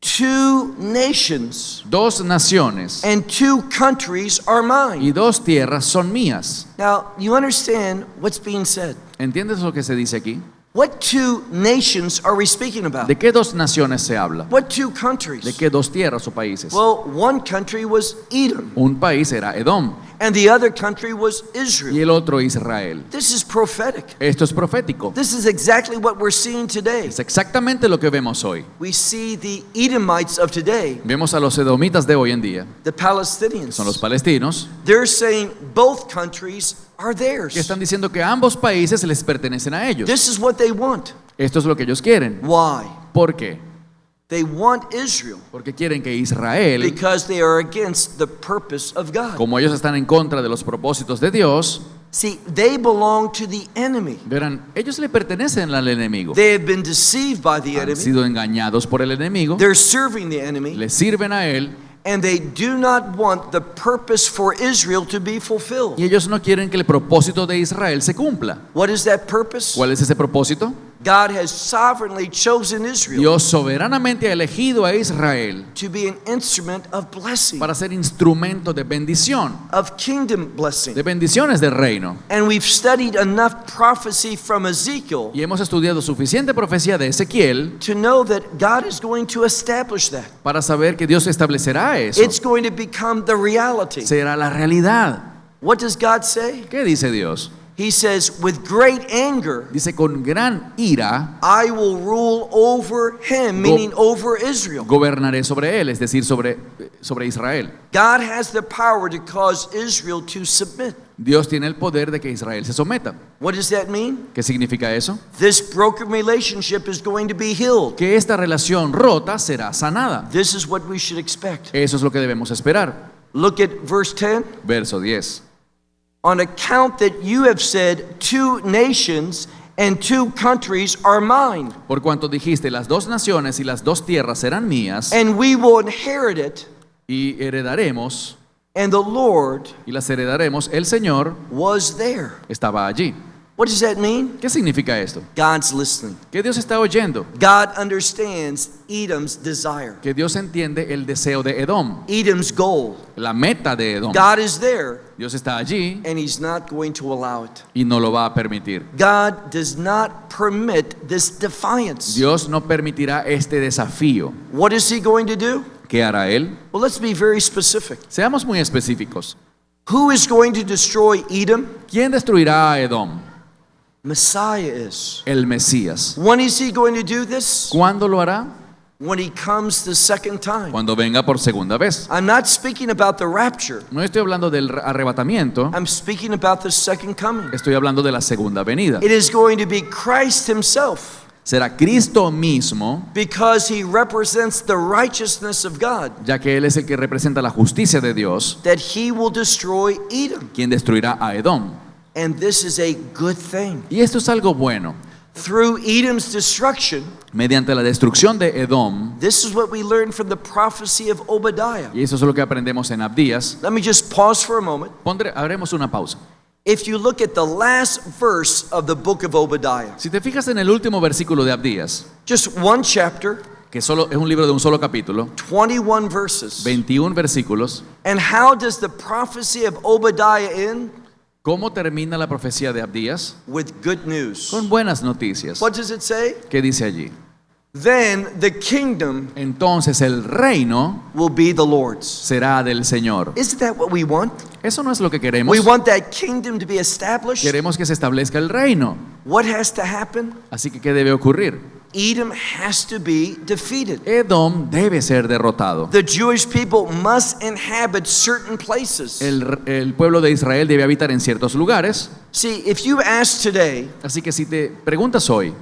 2 nations dos naciones and 2 countries are mine. y dos tierras son mías. Now, you understand what's being said. ¿Entiendes lo que se dice aquí? What 2 nations are we speaking about? ¿De qué dos naciones se habla? What 2 countries? ¿De qué dos tierras o países? Well, one country was Edom, Un país era Edom and the other country was y Israel. el otro Israel. This is prophetic. Esto es profético. This is exactly what we're seeing today. Es exactamente lo que vemos hoy. We see the Edomites of today, Vemos a los edomitas de hoy en día, the Palestinians. son los palestinos, They're saying both countries are que theirs. están diciendo que ambos países les pertenecen a ellos. This is what they want. Esto es lo que ellos quieren. Why? ¿Por qué? They want Israel porque quieren que Israel, because they are against the purpose of God. como ellos están en contra de los propósitos de Dios, See, they belong to the enemy. verán, ellos le pertenecen al enemigo. They have been deceived by the Han enemy. sido engañados por el enemigo, They're serving the enemy, le sirven a él and they do not want the purpose for Israel to be fulfilled. y ellos no quieren que el propósito de Israel se cumpla. What is that purpose? ¿Cuál es ese propósito? God has sovereignly chosen Israel Dios soberanamente ha elegido a Israel to be an instrument of blessing, para ser instrumento de bendición, of kingdom blessing. de bendiciones del reino. And we've studied enough prophecy from Ezekiel Y hemos estudiado suficiente profecía de Ezequiel to know that God is going to establish that. para saber que Dios establecerá eso. It's going to become the reality. Será la realidad. What does God say? ¿Qué dice Dios? He says, with great anger, Dice, con gran ira I will rule over him, meaning over Israel. gobernaré sobre él, es decir, sobre Israel. God has the power to cause Israel to submit. Dios tiene el poder de que Israel se someta. What does that mean? ¿Qué significa eso? This broken relationship is going to be healed. Que esta relación rota será sanada. This is what we should expect. Eso es lo que debemos esperar. Look at verse 10. Verso 10. On account that you have said, 2 nations and 2 countries are mine, Por cuanto dijiste, las 2 naciones y las 2 tierras serán mías and we will inherit it, y heredaremos, and the Lord y las heredaremos, el Señor was there. estaba allí. What does that mean? ¿Qué significa esto? God's listening. Que Dios está oyendo, God understands Edom's desire, que Dios entiende el deseo de Edom, Edom's goal. la meta de Edom. God is there, Dios está allí and he's not going to allow it. y no lo va a permitir. God does not permit this defiance. Dios no permitirá este desafío. What is he going to do? ¿Qué hará Él? Well, let's be very specific. Seamos muy específicos. Who is going to destroy Edom? ¿Quién destruirá a Edom? Messiah is. El Mesías. When is he going to do this? ¿Cuándo lo hará? When he comes the second time. Cuando venga por segunda vez. I'm not speaking about the rapture. No estoy hablando del arrebatamiento, I'm speaking about the second coming. estoy hablando de la segunda venida. It is going to be Christ himself, Será Cristo mismo, because he represents the righteousness of God, ya que Él es el que representa la justicia de Dios, that he will destroy Edom. quien destruirá a Edom. And this is a good thing. Y esto es algo bueno. Through Edom's destruction, Mediante la destrucción de Edom, this is what we learn from the prophecy of Obadiah. y eso es lo que aprendemos en Abdías, Let me just pause for a moment. haremos una pausa. If you look at the last verse of the book of Obadiah, Si te fijas en el último versículo de Abdías, just one chapter, que solo es un libro de un solo capítulo, 21 verses. 21 versículos, And how does the prophecy of Obadiah end? ¿cómo termina la profecía de Abdías? With good news. Con buenas noticias. What does it say? ¿Qué dice allí? Then the kingdom Entonces el reino will be the Lord's. será del Señor. Isn't that what we want? Eso no es lo que queremos. We want that kingdom to be established. Queremos que se establezca el reino. What has to happen? Así que, ¿qué debe ocurrir? Edom has to be defeated. Edom debe ser derrotado. The Jewish people must inhabit certain places. El pueblo de Israel debe habitar en ciertos lugares. See, if you ask today, Así que si te preguntas hoy,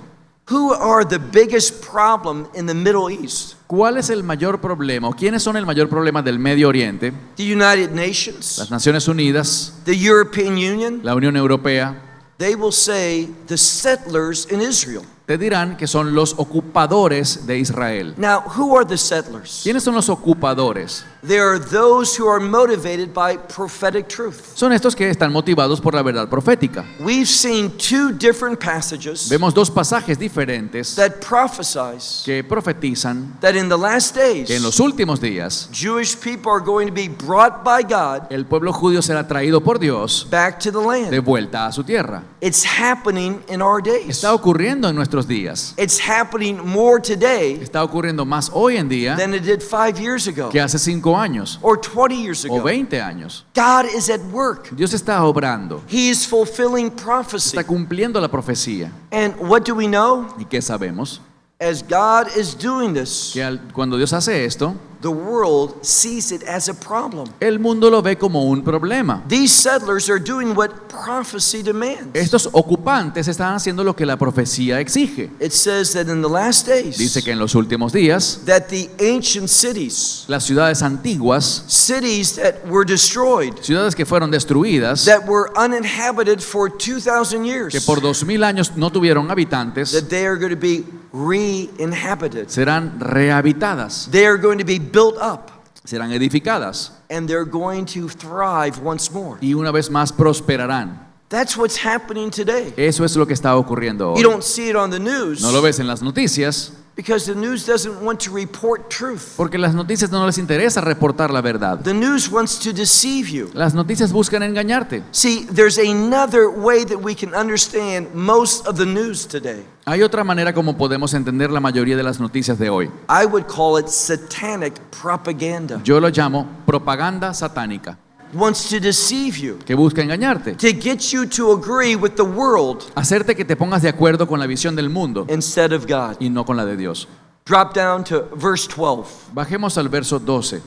who are the biggest problem in the Middle East? ¿cuál es el mayor problema o quiénes son el mayor problema del Medio Oriente? The United Nations, Las Naciones Unidas, the European Union, la Unión Europea, they will say the settlers in Israel. te dirán que son los ocupadores de Israel. Now, who are the settlers? ¿Quiénes son los ocupadores? They are those who are motivated by prophetic truth. Son estos que están motivados por la verdad profética. We've seen 2 different passages Vemos 2 pasajes diferentes that prophesize que profetizan that in the last days, que en los últimos días Jewish people are going to be brought by God el pueblo judío será traído por Dios back to the de land. vuelta a su tierra. It's happening in our days. Está ocurriendo en nuestros días. It's happening more today Está ocurriendo más hoy en día than it did 5 years ago que hace 5 años or 20 years o ago. 20 años. God is at work. Dios está obrando, He is fulfilling prophecy. está cumpliendo la profecía. And what do we know? ¿Y qué sabemos? As God is doing this, que cuando Dios hace esto, the world sees it as a problem. el mundo lo ve como un problema. These settlers are doing what prophecy demands. Estos ocupantes están haciendo lo que la profecía exige. It says that in the last days, Dice que en los últimos días, that the ancient cities, las ciudades antiguas, cities that were destroyed, ciudades que fueron destruidas, that were uninhabited for 2,000 years, que por 2000 años no tuvieron habitantes, that they are going to be re-inhabited. serán rehabitadas, They are going to be built up, serán edificadas and they're going to thrive once more. y una vez más prosperarán. That's what's happening today. Eso es lo que está ocurriendo You hoy. don't see it on the news No lo ves en las noticias, because the news doesn't want to report truth. porque las noticias no les interesa reportar la verdad. The news wants to deceive you. Las noticias buscan engañarte. See, there's another way that we can understand most of the news today. Hay otra manera como podemos entender la mayoría de las noticias de hoy. I would call it satanic propaganda. Yo lo llamo propaganda satánica, Wants to deceive you, que busca engañarte, to get you to agree with the world hacerte que te pongas de acuerdo con la visión del mundo instead of God. y no con la de Dios. Drop down to verse 12. Bajemos al verso 12.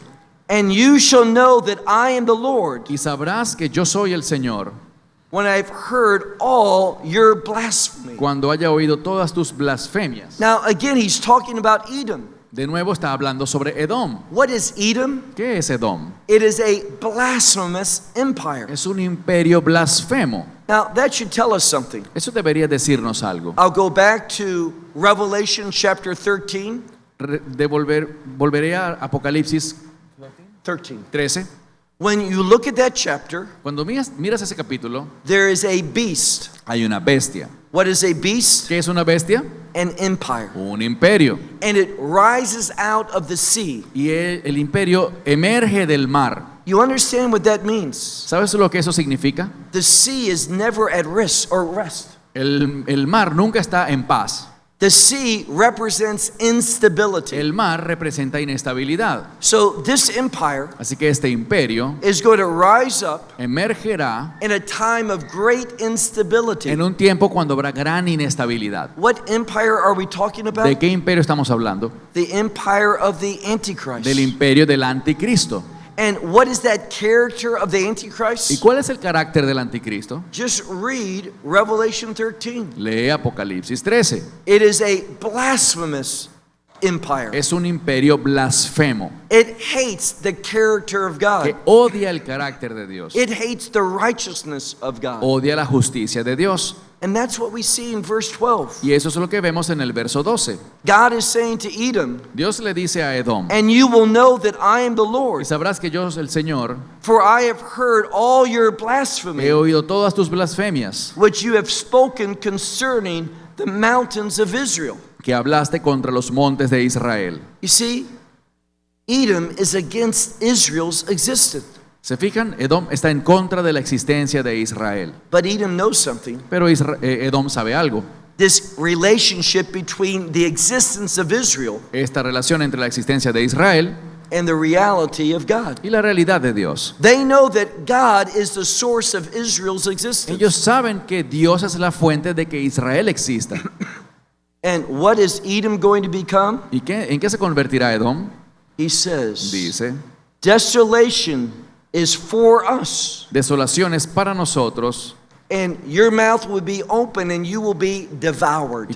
And you shall know that I am the Lord Y sabrás que yo soy el Señor when I've heard all your blasphemy. cuando haya oído todas tus blasfemias. Now, again, he's talking about Edom. De nuevo está hablando sobre Edom. What is Edom? ¿Qué es Edom? It is a blasphemous empire. Es un imperio blasfemo. Now, that should tell us something. Eso debería decirnos algo. I'll go back to Revelation chapter 13. Volveré a Apocalipsis 13. When you look at that chapter, Cuando miras ese capítulo, there is a beast. hay una bestia. What is a beast? ¿Qué es una bestia? An empire. Un imperio. And it rises out of the sea. Y el imperio emerge del mar. You understand what that means? ¿Sabes lo que eso significa? The sea is never at risk or rest. El mar nunca está en paz. The sea represents instability. El mar representa inestabilidad. So this empire Así que este imperio is going to rise up emergerá in a time of great instability. en un tiempo cuando habrá gran inestabilidad. What empire are we talking about? ¿De qué imperio estamos hablando? The empire of the Antichrist. Del imperio del anticristo. And what is that character of the ¿Y Antichrist? cuál es el carácter del anticristo? Just read Revelation 13. Lee Apocalipsis 13. It is a blasphemous empire. Es un imperio blasfemo It hates the character of God. que odia el carácter de Dios, It hates the righteousness of God. odia la justicia de Dios. And that's what we see in verse 12. Y eso es lo que vemos en el verso 12. God is saying to Edom, Dios le dice a Edom: and you will know that I am the y Lord, sabrás que yo, el Señor, for I have heard all your he blasphemy, oído todas tus blasfemias which you have spoken concerning the mountains of Israel. que hablaste contra los montes de Israel. You see, Edom is against Israel's existence. ¿Se fijan? Edom está en contra de la existencia de Israel. But Edom knows something. Pero Edom sabe algo. This relationship between the existence of Israel Esta relación entre la existencia de Israel and the reality of God. y la realidad de Dios. They know that God is the source of Israel's existence. Ellos saben que Dios es la fuente de que Israel exista. And what is Edom going to become? ¿Y en qué se convertirá Edom? He says, Dice: desolation is for us, desolación es para nosotros and your mouth will be open and you will be y devoured.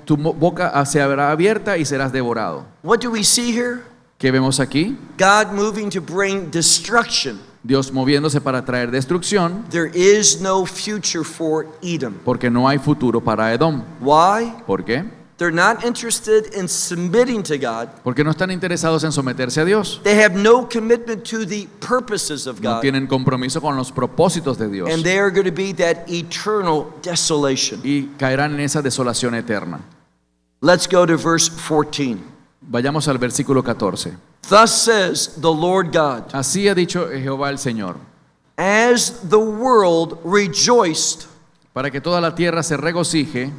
tu boca se habrá abierta y serás devorado. What do we see here? ¿Qué vemos aquí? God moving to bring destruction. Dios moviéndose para traer destrucción, There is no future for Edom. porque no hay futuro para Edom. Why? ¿Por qué? They're not interested in submitting to God. Porque no están interesados en someterse a Dios. They have no commitment to the purposes of No God. tienen compromiso con los propósitos de Dios And they are going to be that eternal desolation. y caerán en esa desolación eterna. Let's go to verse 14. Vayamos al versículo 14. Thus says the Lord God, Así ha dicho Jehová el Señor: as the world rejoiced para que toda la tierra se regocije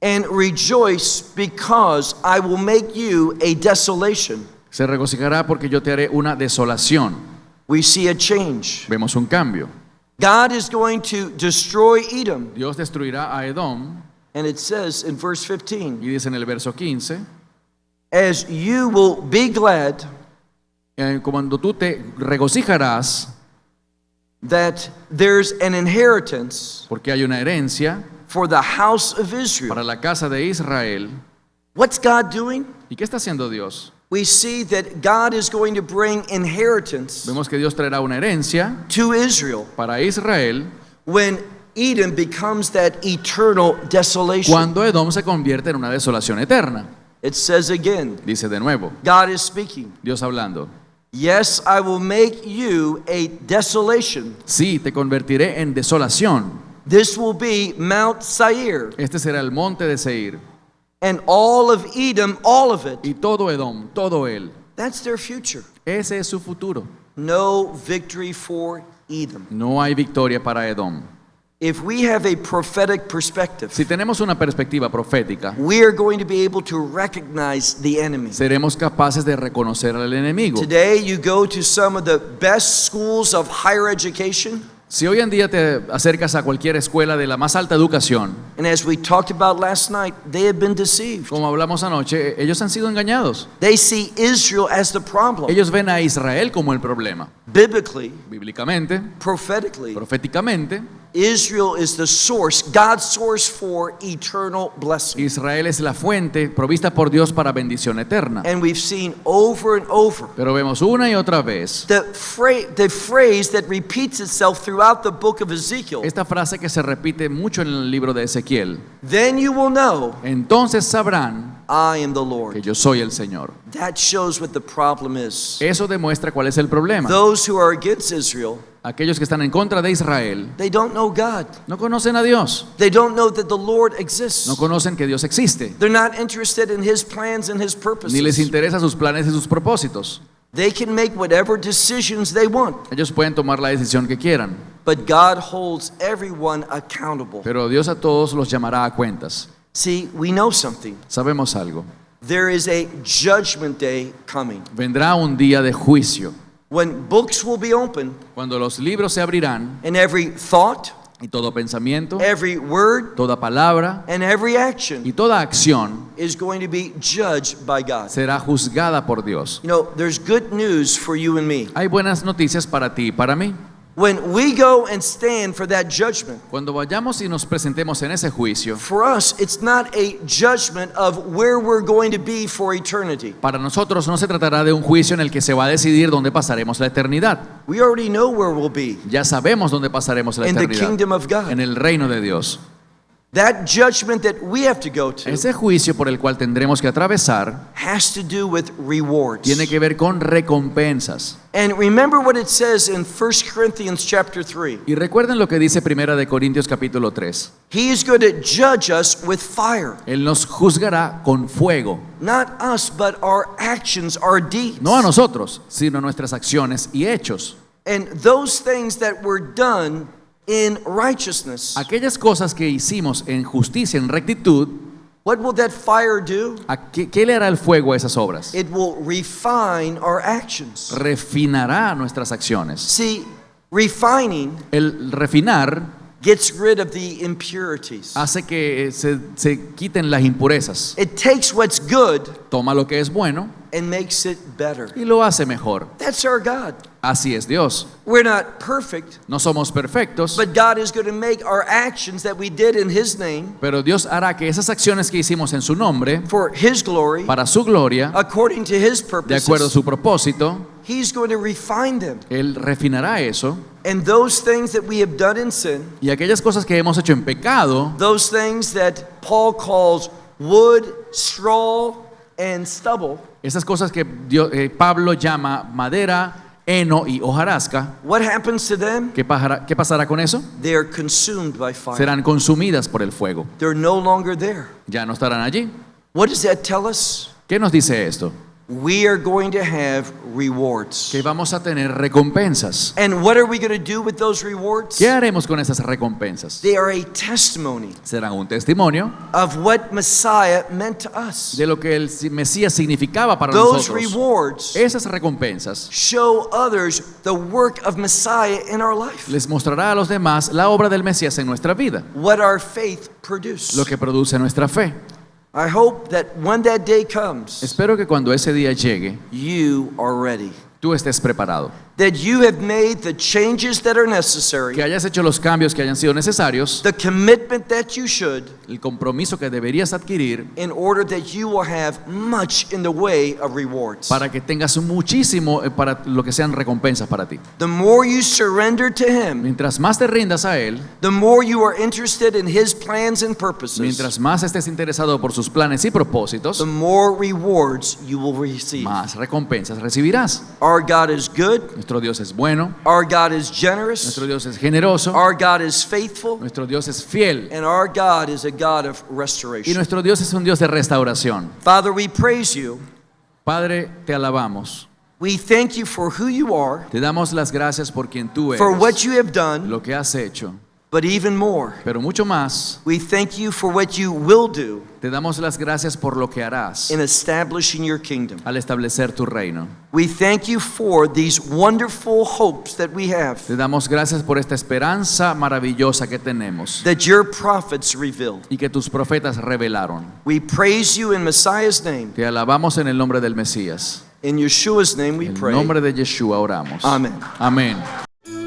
and rejoice because I will make you a desolation. se regocijará porque yo te haré una desolación. We see a change. Vemos un cambio. God is going to destroy Edom, Dios destruirá a Edom And it says in verse 15, Y dice en el verso 15, as you will be glad cuando tú te regocijarás, that there's an inheritance porque hay una herencia for the house of Israel. para la casa de Israel. What's God doing? ¿Y qué está haciendo Dios? We see that God is going to bring inheritance Vemos que Dios traerá una herencia to Israel para Israel when Edom becomes that eternal desolation. cuando Edom se convierte en una desolación eterna. It says again, Dice de nuevo, God is speaking. Dios hablando. Yes, I will make you a desolation. Sí, te convertiré en desolación. This will be Mount Seir, Este será el monte de Seir. and all of Edom, all of it. Y todo Edom, todo él. That's their future. Ese es su futuro. No victory for Edom. No hay victoria para Edom. If we have a prophetic perspective, Si tenemos una perspectiva profética, we are going to be able to recognize the enemy. seremos capaces de reconocer al enemigo. Today, you go to some of the best schools of higher education, Si hoy en día te acercas a cualquier escuela de la más alta educación, and as we talked about last night, they have been deceived. como hablamos anoche, ellos han sido engañados. They see Israel as the problem. Ellos ven a Israel como el problema. Biblically, Bíblicamente, prophetically, proféticamente, Israel is the source, God's source for eternal blessing. Israel es la fuente provista por Dios para bendición eterna. And we've seen over and over Pero vemos una y otra vez the phrase that repeats itself throughout the book of Ezekiel. esta frase que se repite mucho en el libro de Ezequiel. Then you will know Entonces sabrán I am the que Lord. yo soy el Señor. That shows what the problem is. Eso demuestra cuál es el problema. Those who are against Israel, Aquellos que están en contra de Israel they don't know God. no conocen a Dios. They don't know that the Lord exists. No conocen que Dios existe. They're not interested in His plans and His Ni les purposes. interesa sus planes y sus propósitos. They can make whatever decisions they want, Ellos pueden tomar la decisión que quieran, but God holds everyone accountable. pero Dios a todos los llamará a cuentas. See, we know something. Sabemos algo. There is a judgment day coming Vendrá un día de juicio, when books will be opened cuando los libros se abrirán and every thought, y todo pensamiento, every word, toda palabra and every y action toda acción is going to be judged by God. será juzgada por Dios. You know, there's good news for you and me. Hay buenas noticias para ti y para mí. When we go and stand for that judgment, Cuando vayamos y nos presentemos en ese juicio, for us, it's not a judgment of where we're going to be for eternity. para nosotros no se tratará de un juicio en el que se va a decidir dónde pasaremos la eternidad. We already know where we'll be Ya sabemos dónde pasaremos la in the eternidad, kingdom of God. en el reino de Dios. That judgment that we have to go to Ese juicio por el cual tendremos que atravesar has to do with rewards. tiene que ver con recompensas. And remember what it says in 1 Corinthians chapter 3. Y recuerden lo que dice Primera de Corintios capítulo 3. He is going to judge us with fire. Él nos juzgará con fuego, Not us, but our actions, our deeds. no a nosotros, sino nuestras acciones y hechos. And those things that were done in righteousness. Aquellas cosas que hicimos en justicia, en rectitud, What will that fire do? ¿qué le hará el fuego a esas obras? It will refine our actions. Refinará nuestras acciones. See, refining El refinar gets rid of the impurities. hace que se quiten las impurezas. It takes what's good Toma lo que es bueno and makes it better. y lo hace mejor. That's our God. Así es Dios. We're not perfect, No somos perfectos, but God is going to make our actions that we did in His name pero Dios hará que esas acciones que hicimos en su nombre, for His glory, para su gloria, according to His de acuerdo a purposes, su propósito, He's going to refine them. Él refinará eso. And those things that we have done in sin, Y aquellas cosas que hemos hecho en pecado, those things that Paul calls wood, straw, and stubble, esas cosas que Pablo llama madera, heno y hojarasca, what happens to them? ¿qué pasará con eso? They are consumed by fire. Serán consumidas por el fuego. They're no longer there. Ya no estarán allí. What does that tell us? ¿Qué nos dice esto? we are going to have rewards. que vamos a tener recompensas. And what are we going to do with those rewards? ¿Qué haremos con esas recompensas? They are a testimony Serán un testimonio of what Messiah meant to us. de lo que el Mesías significaba para Those nosotros. rewards Esas recompensas show others the work of Messiah in our life, les mostrará a los demás la obra del Mesías en nuestra vida, what our faith produced. lo que produce nuestra fe. I hope that when that day comes, Espero que cuando ese día llegue, you are ready. tú estés preparado, That you have made the changes that are necessary, que hayas hecho los cambios que hayan sido necesarios, the commitment that you should, el compromiso que deberías adquirir in order that you will have much in the way of rewards. para que tengas muchísimo para lo que sean recompensas para ti. The more you surrender to Him, Mientras más te rindas a Él, the more you are interested in His plans and purposes, mientras más estés interesado por sus planes y propósitos, the more rewards you will receive. más recompensas recibirás. Our God is good. Nuestro Dios es bueno, Our God is generous. nuestro Dios es generoso, Our God is faithful. nuestro Dios es fiel And our God is a God of y restoration. nuestro Dios es un Dios de restauración. Father, we praise you. Padre, te alabamos. We thank you for who you are, Te damos las gracias por quien tú for what eres, you have done, lo que has hecho, but even more, pero mucho más, we thank you for what you will do te damos las gracias por lo que harás in establishing your kingdom. al establecer tu reino. We thank you for these wonderful hopes that we have, Te damos gracias por esta esperanza maravillosa que tenemos that your prophets revealed. y que tus profetas revelaron. We praise you in Messiah's name. Te alabamos en el nombre del Mesías. In Yeshua's name we En el pray. nombre de Yeshua oramos. Amén. Amén.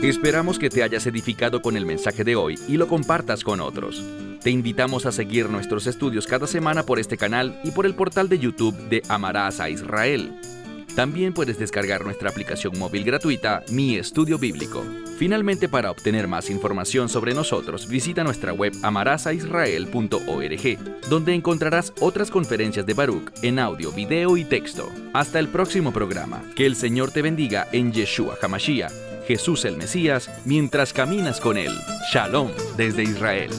Esperamos que te hayas edificado con el mensaje de hoy y lo compartas con otros. Te invitamos a seguir nuestros estudios cada semana por este canal y por el portal de YouTube de Amarás a Israel. También puedes descargar nuestra aplicación móvil gratuita Mi Estudio Bíblico. Finalmente, para obtener más información sobre nosotros, visita nuestra web amarasaisrael.org, donde encontrarás otras conferencias de Baruch en audio, video y texto. Hasta el próximo programa. Que el Señor te bendiga en Yeshua HaMashiach, Jesús el Mesías, mientras caminas con Él. Shalom desde Israel.